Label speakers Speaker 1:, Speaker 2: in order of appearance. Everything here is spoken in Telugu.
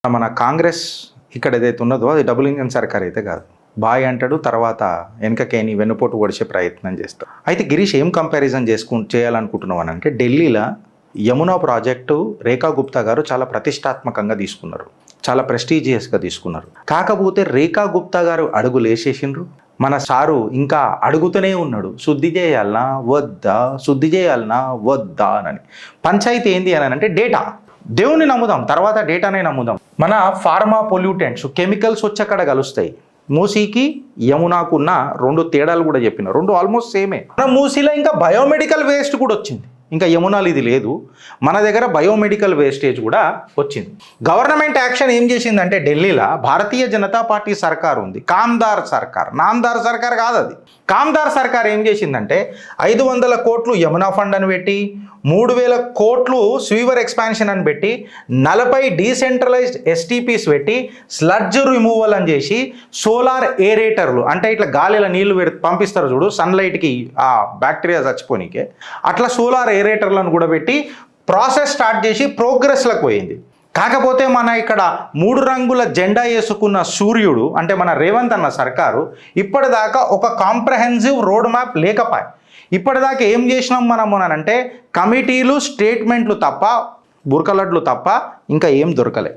Speaker 1: మన కాంగ్రెస్ ఇక్కడ ఏదైతే ఉన్నదో అది డబుల్ ఇంజన్ సర్కార్ అయితే కాదు. బాయ్ అంటాడు, తర్వాత వెనకకేని వెన్నుపోటు ఒడిచే ప్రయత్నం చేస్తాడు. అయితే గిరీష్ ఏం కంపారిజన్ చేయాలనుకుంటున్నావు అని అంటే, ఢిల్లీలో యమునా ప్రాజెక్టు రేఖా గుప్తా గారు చాలా ప్రతిష్టాత్మకంగా తీసుకున్నారు, చాలా ప్రెస్టీజియస్గా తీసుకున్నారు. కాకపోతే రేఖా గుప్తా గారు అడుగులు వేసేసిండ్రు, మన సారు ఇంకా అడుగుతూనే ఉన్నాడు, శుద్ధి చేయాలనా వద్దా, శుద్ధి చేయాలనా వద్దా అని. పంచాయతీ ఏంది అని అంటే డేటా. దేవుని నమ్ముదాం, తర్వాత డేటానే నమ్ముదాం. మన ఫార్మా పొల్యూటెంట్స్, కెమికల్స్ వచ్చి అక్కడ కలుస్తాయి. మూసీకి యమునాకు ఉన్న రెండు తేడాలు కూడా చెప్పిన, రెండు ఆల్మోస్ట్ సేమే. మన మూసీలో ఇంకా బయోమెడికల్ వేస్ట్ కూడా వచ్చింది, ఇంకా యమునాలు ఇది లేదు. మన దగ్గర బయోమెడికల్ వేస్టేజ్ కూడా వచ్చింది. గవర్నమెంట్ యాక్షన్ ఏం చేసిందంటే, ఢిల్లీలో భారతీయ జనతా పార్టీ సర్కార్ ఉంది, కామ్దార్ సర్కార్, నామ్దార్ సర్కార్ కాదు అది. కామ్దార్ సర్కార్ ఏం చేసిందంటే 500 కోట్లు యమునా ఫండ్ అని పెట్టి, 3000 కోట్లు స్వీవర్ ఎక్స్పాన్షన్ అని పెట్టి, 40 డీసెంట్రలైజ్డ్ ఎస్టీపీస్ పెట్టి, స్లడ్జ్ రిమూవల్ అని చేసి, సోలార్ ఏరేటర్లు అంటే ఇట్లా గాలిలో నీళ్లు పంపిస్తారు చూడు సన్లైట్కి ఆ బ్యాక్టీరియా చచ్చిపోనీకే, అట్లా సోలార్ ఏరేటర్లను కూడా పెట్టి ప్రాసెస్ స్టార్ట్ చేసి ప్రోగ్రెస్లకు పోయింది. కాకపోతే మన ఇక్కడ 3 రంగుల జెండా వేసుకున్న సూర్యుడు అంటే మన రేవంత్ అన్న సర్కారు ఇప్పటిదాకా ఒక కాంప్రహెన్సివ్ రోడ్ మ్యాప్ లేకపోయి. ఇప్పటిదాకా ఏం చేసినాం మనము అని అంటే, కమిటీలు, స్టేట్మెంట్లు తప్ప, బురకలడ్లు తప్ప ఇంకా ఏం దొరకలే.